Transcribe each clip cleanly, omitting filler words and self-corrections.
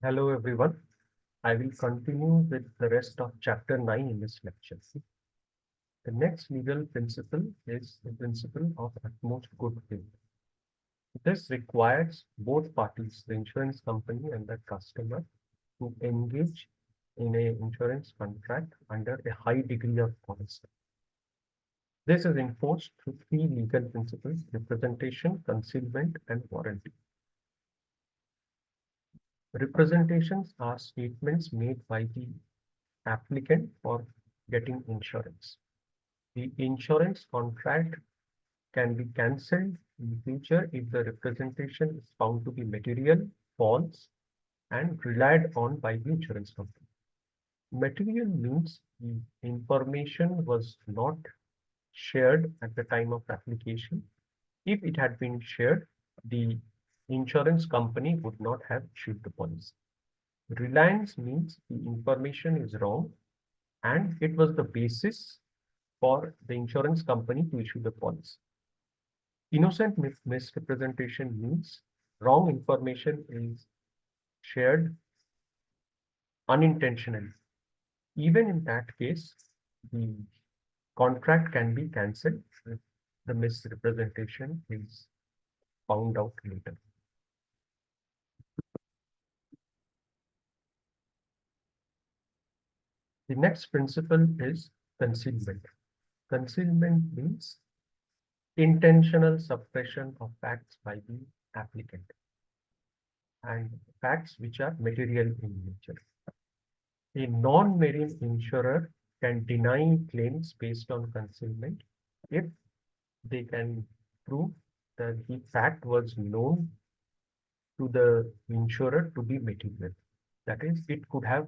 Hello everyone. I will continue with the rest of chapter 9 in this lecture. The next legal principle is the principle of utmost good faith. This requires both parties, the insurance company and the customer, to engage in an insurance contract under a high degree of honesty. This is enforced through three legal principles: representation, concealment, and warranty. Representations are statements made by the applicant for getting insurance. The insurance contract can be cancelled in future if the representation is found to be material, false, and relied on by the insurance company. Material means the information was not shared at the time of application. If it had been shared, the insurance company would not have issued the policy. Reliance means the information is wrong and it was the basis for the insurance company to issue the policy. Innocent misrepresentation means wrong information is shared unintentionally. Even in that case, the contract can be cancelled if the misrepresentation is found out later. The next principle is concealment. Concealment means intentional suppression of facts by the applicant and facts which are material in nature. A non-marine insurer can deny claims based on concealment if they can prove that the fact was known to the insurer to be material. That is, it could have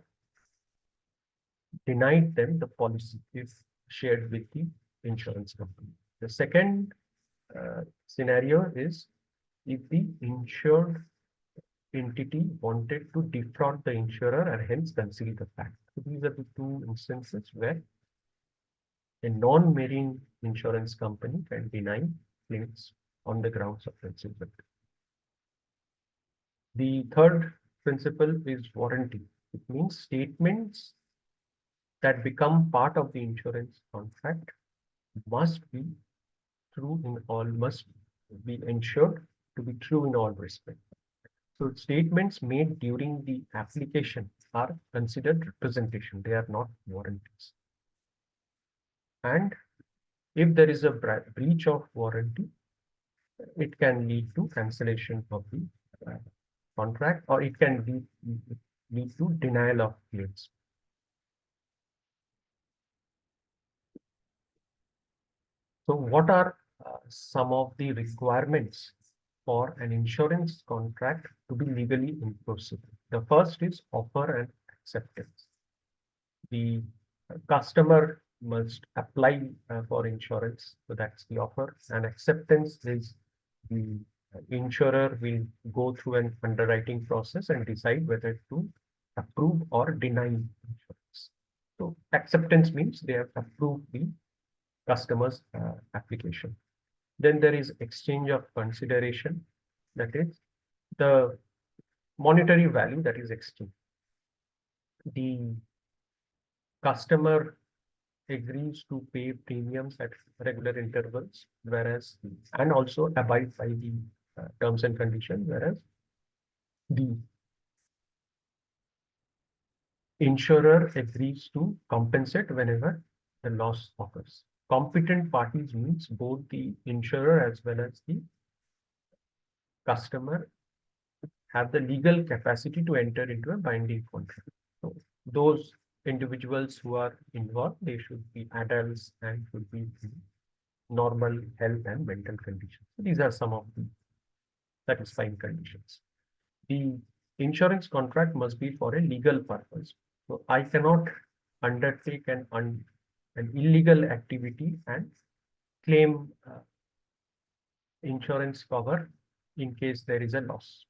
denied them the policy if shared with the insurance company. The second scenario is if the insured entity wanted to defraud the insurer and hence conceal the fact. So these are the two instances where a non-marine insurance company can deny claims on the grounds of concealment. The third principle is warranty. It means statements that become part of the insurance contract must be must be ensured to be true in all respects. So statements made during the application are considered representation. They are not warranties. And if there is a breach of warranty, it can lead to cancellation of the contract, or it can lead to denial of claims. So what are some of the requirements for an insurance contract to be legally enforceable? The first is offer and acceptance. The customer must apply for insurance, so that's the offer. And acceptance is the insurer will go through an underwriting process and decide whether to approve or deny insurance. So acceptance means they have approved the customer's application. Then there is exchange of consideration, that is the monetary value that is exchanged. The customer agrees to pay premiums at regular intervals, whereas and also abide by the terms and conditions, whereas the insurer agrees to compensate whenever the loss occurs. Competent parties means both the insurer as well as the customer have the legal capacity to enter into a binding contract. So those individuals who are involved, they should be adults and should be in normal health and mental conditions. So these are some of the satisfying conditions. The insurance contract must be for a legal purpose. So I cannot undertake an illegal activity and claim insurance cover in case there is a loss.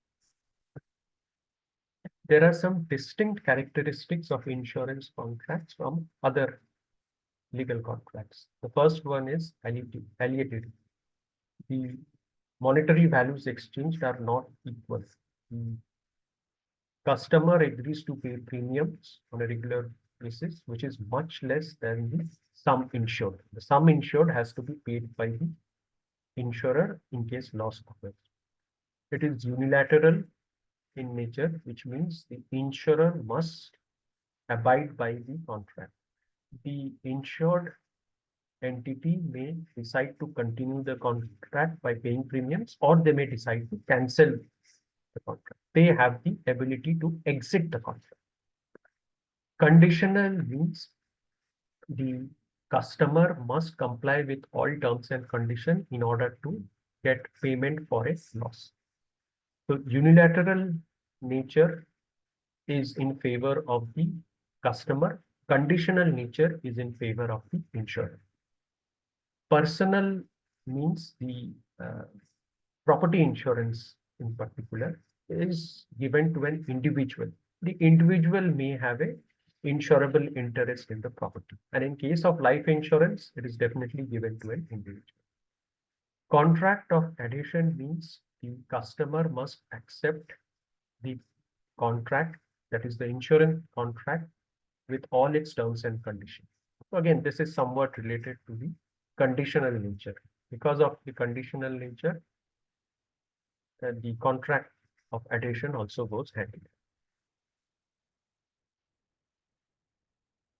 There are some distinct characteristics of insurance contracts from other legal contracts. The first one is alliatory. The monetary values exchanged are not equal. The Customer agrees to pay premiums on a regular basis, which is much less than the sum insured. The sum insured has to be paid by the insurer in case loss occurs. It is unilateral in nature, which means the insurer must abide by the contract. The insured entity may decide to continue the contract by paying premiums, or they may decide to cancel the contract. They have the ability to exit the contract. Conditional means the customer must comply with all terms and conditions in order to get payment for a loss. So unilateral nature is in favor of the customer. Conditional nature is in favor of the insurer. Personal means the property insurance in particular is given to an individual. The individual may have a insurable interest in the property. And in case of life insurance, it is definitely given to an individual. Contract of adhesion means the customer must accept the contract, that is the insurance contract, with all its terms and conditions. Again, this is somewhat related to the conditional nature. Because of the conditional nature, the contract of adhesion also goes hand in hand.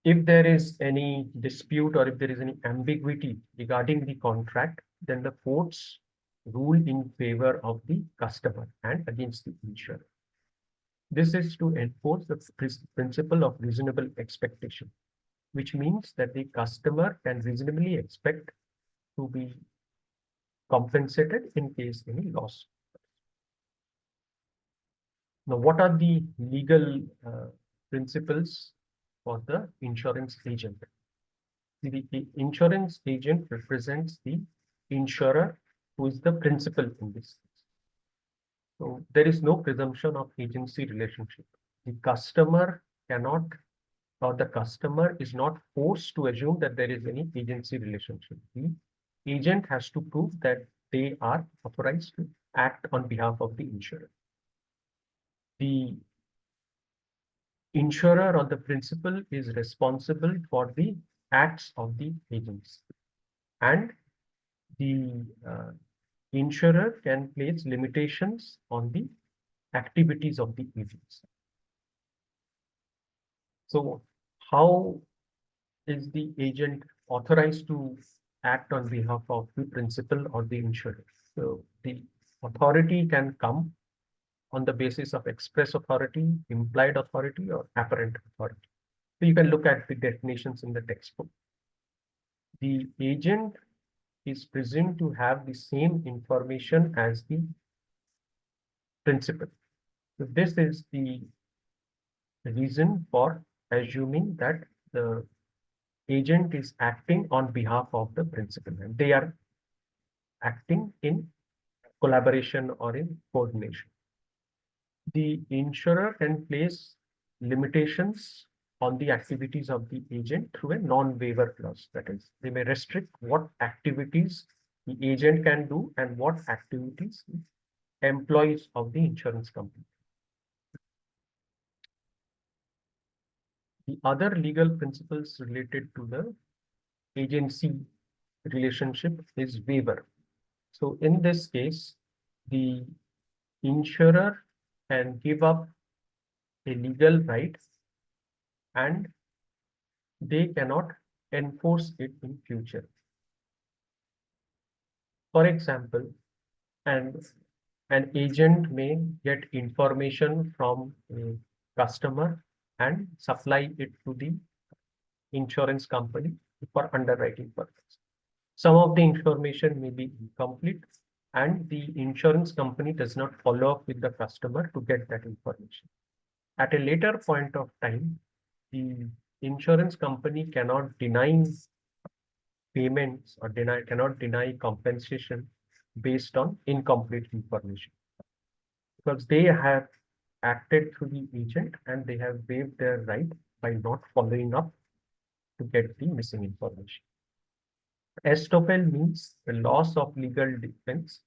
If there is any dispute or if there is any ambiguity regarding the contract, then the courts rule in favor of the customer and against the insurer. This is to enforce the principle of reasonable expectation, which means that the customer can reasonably expect to be compensated in case any loss. Now, what are the legal principles for the insurance agent? The insurance agent represents the insurer, who is the principal in this case. So there is no presumption of agency relationship. The customer cannot, or the customer is not forced to assume that there is any agency relationship. The agent has to prove that they are authorized to act on behalf of the insurer. The insurer or the principal is responsible for the acts of the agents, and the insurer can place limitations on the activities of the agents. So how is the agent authorized to act on behalf of the principal or the insurer? So the authority can come on the basis of express authority, implied authority, or apparent authority. So you can look at the definitions in the textbook. The agent is presumed to have the same information as the principal. So this is the reason for assuming that the agent is acting on behalf of the principal, and they are acting in collaboration or in coordination. The insurer can place limitations on the activities of the agent through a non-waiver clause. That is, they may restrict what activities the agent can do and what activities employees of the insurance company. The other legal principles related to the agency relationship is waiver. So in this case, the insurer can give up a legal right and they cannot enforce it in future. For example, an agent may get information from a customer and supply it to the insurance company for underwriting purpose. Some of the information may be incomplete and the insurance company does not follow up with the customer to get that information. At a later point of time, the insurance company cannot deny payments or cannot deny compensation based on incomplete information, because they have acted through the agent and they have waived their right by not following up to get the missing information. Estoppel means the loss of legal defense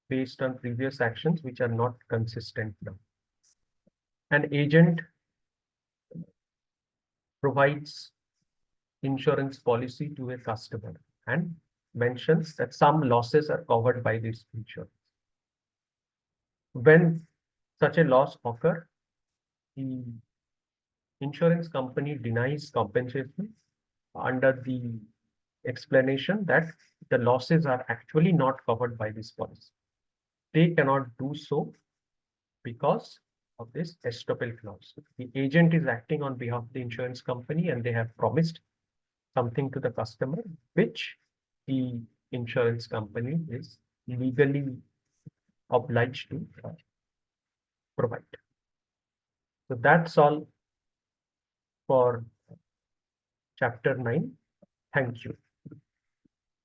based on previous actions which are not consistent now. An agent provides insurance policy to a customer and mentions that some losses are covered by this insurance. When such a loss occurs, the insurance company denies compensation under the explanation that the losses are actually not covered by this policy. They cannot do so because of this estoppel clause. The agent is acting on behalf of the insurance company and they have promised something to the customer, which the insurance company is legally obliged to provide. So that's all for chapter 9. Thank you.